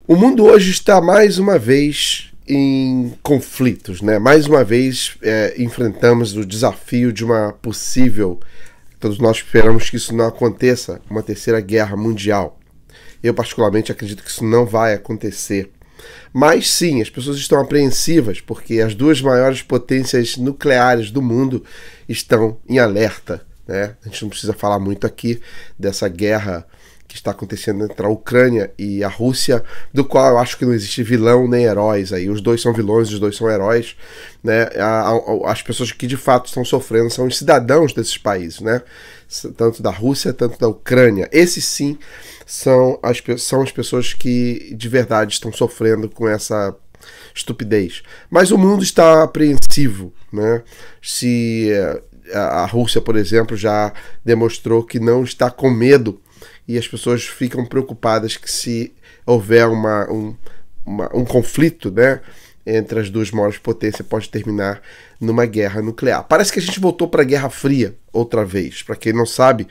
O mundo hoje está mais uma vez em conflitos, né? Mais uma vez enfrentamos o desafio de uma possível, todos nós esperamos que isso não aconteça, uma terceira guerra mundial. Eu particularmente acredito que isso não vai acontecer. Mas sim, as pessoas estão apreensivas porque as duas maiores potências nucleares do mundo estão em alerta, né? A gente não precisa falar muito aqui dessa guerra que está acontecendo entre a Ucrânia e a Rússia, do qual eu acho que não existe vilão nem heróis aí. Os dois são vilões, os dois são heróis, né? As pessoas que de fato estão sofrendo são os cidadãos desses países, né? Tanto da Rússia, tanto da Ucrânia. Esses sim são as pessoas que de verdade estão sofrendo com essa estupidez. Mas o mundo está apreensivo, né? Se a Rússia, por exemplo, já demonstrou que não está com medo, e as pessoas ficam preocupadas que se houver um conflito, né, entre as duas maiores potências, pode terminar numa guerra nuclear. Parece que a gente voltou para a Guerra Fria outra vez. Para quem não sabe,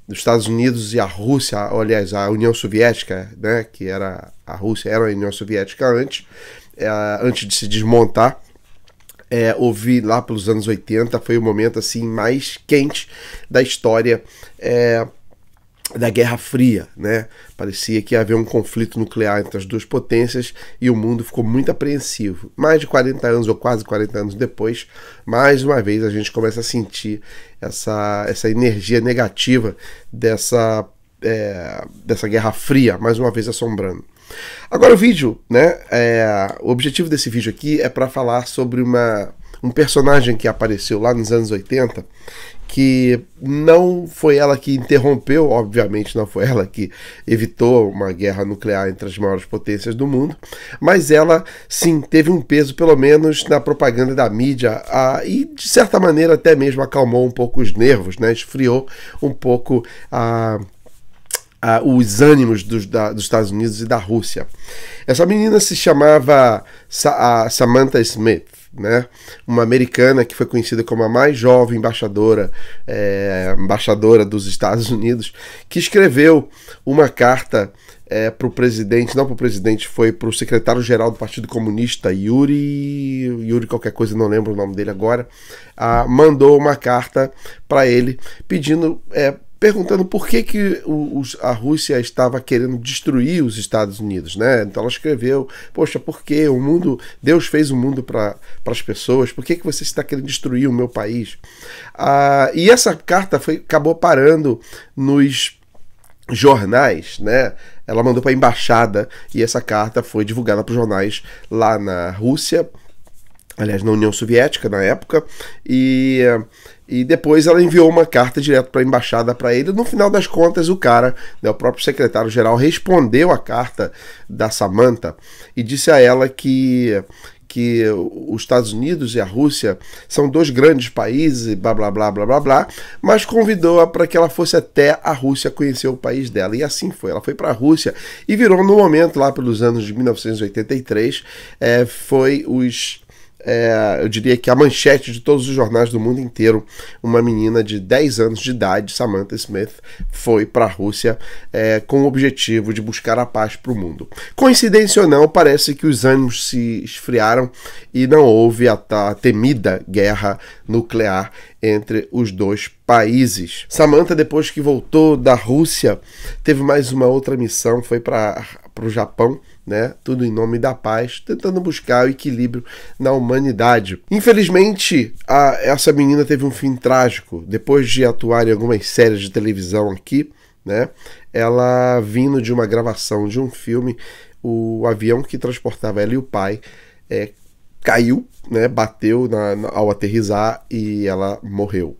os Estados Unidos e a Rússia, aliás, a União Soviética, né, que era a Rússia, era a União Soviética antes de se desmontar. Houve lá pelos anos 80, foi o momento assim mais quente da história da Guerra Fria, né? Parecia que ia haver um conflito nuclear entre as duas potências e o mundo ficou muito apreensivo. Mais de 40 anos ou quase 40 anos depois, mais uma vez a gente começa a sentir essa energia negativa dessa Guerra Fria, mais uma vez assombrando. Agora o vídeo, né? O objetivo desse vídeo aqui é para falar sobre um personagem que apareceu lá nos anos 80, que não foi ela que interrompeu, obviamente não foi ela que evitou uma guerra nuclear entre as maiores potências do mundo, mas ela sim teve um peso pelo menos na propaganda da mídia e de certa maneira até mesmo acalmou um pouco os nervos, né? Esfriou um pouco os ânimos dos Estados Unidos e da Rússia. Essa menina se chamava Samantha Smith, né? Uma americana que foi conhecida como a mais jovem embaixadora dos Estados Unidos, que escreveu uma carta para o presidente, não para o presidente, foi para o secretário-geral do Partido Comunista, Yuri qualquer coisa, não lembro o nome dele agora, mandou uma carta para ele perguntando por que a Rússia estava querendo destruir os Estados Unidos, né? Então ela escreveu, poxa, por que Deus fez o mundo para as pessoas, por que você está querendo destruir o meu país? E essa carta acabou parando nos jornais, né? Ela mandou para a embaixada e essa carta foi divulgada para os jornais lá na Rússia, aliás, na União Soviética na época, e depois ela enviou uma carta direto para a embaixada para ele. No final das contas, o cara, né, o próprio secretário-geral, respondeu a carta da Samantha e disse a ela que os Estados Unidos e a Rússia são dois grandes países e blá blá blá blá blá blá, mas convidou-a para que ela fosse até a Rússia conhecer o país dela. E assim foi, ela foi para a Rússia e virou no momento lá pelos anos de 1983, eu diria que a manchete de todos os jornais do mundo inteiro. Uma menina de 10 anos de idade, Samantha Smith, foi para a Rússia com o objetivo de buscar a paz para o mundo. Coincidência ou não, parece que os ânimos se esfriaram e não houve a temida guerra nuclear entre os dois países. Samantha, depois que voltou da Rússia, teve mais uma outra missão, foi para o Japão, né? Tudo em nome da paz, tentando buscar o equilíbrio na humanidade. Infelizmente, essa menina teve um fim trágico. Depois de atuar em algumas séries de televisão aqui, né? Ela, vindo de uma gravação de um filme, o avião que transportava ela e o pai caiu, né? Bateu ao aterrissar e ela morreu.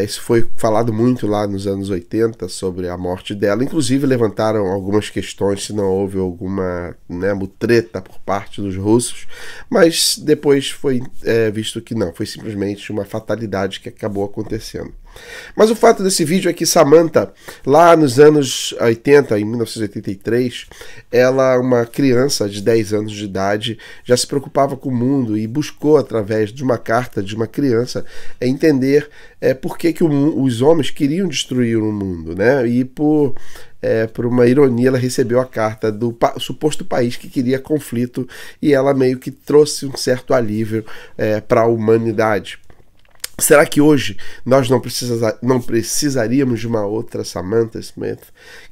Isso foi falado muito lá nos anos 80 sobre a morte dela. Inclusive levantaram algumas questões se não houve alguma, né, mutreta por parte dos russos, mas depois foi visto que não, foi simplesmente uma fatalidade que acabou acontecendo. Mas o fato desse vídeo é que Samantha, lá nos anos 80, em 1983, ela, uma criança de 10 anos de idade, já se preocupava com o mundo e buscou, através de uma carta de uma criança, entender por que os homens queriam destruir o mundo, né? E por por uma ironia, ela recebeu a carta do suposto país que queria conflito e ela meio que trouxe um certo alívio para a humanidade. Será que hoje nós não precisaríamos de uma outra Samantha Smith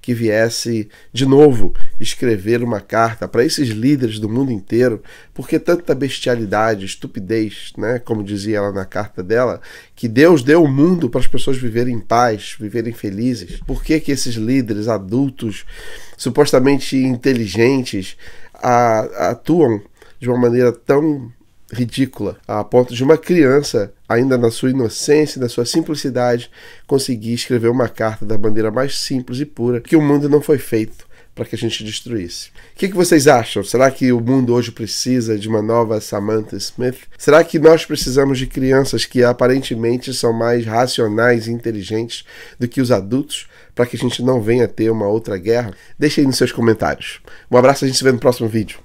que viesse de novo escrever uma carta para esses líderes do mundo inteiro? Porque tanta bestialidade, estupidez, né? Como dizia ela na carta dela, que Deus deu o mundo para as pessoas viverem em paz, viverem felizes. Por que esses líderes adultos, supostamente inteligentes, atuam de uma maneira tão ridícula, a ponto de uma criança, ainda na sua inocência, na sua simplicidade, conseguir escrever uma carta da maneira mais simples e pura, que o mundo não foi feito para que a gente destruísse. O que vocês acham? Será que o mundo hoje precisa de uma nova Samantha Smith? Será que nós precisamos de crianças que aparentemente são mais racionais e inteligentes do que os adultos para que a gente não venha ter uma outra guerra? Deixem aí nos seus comentários. Um abraço, a gente se vê no próximo vídeo.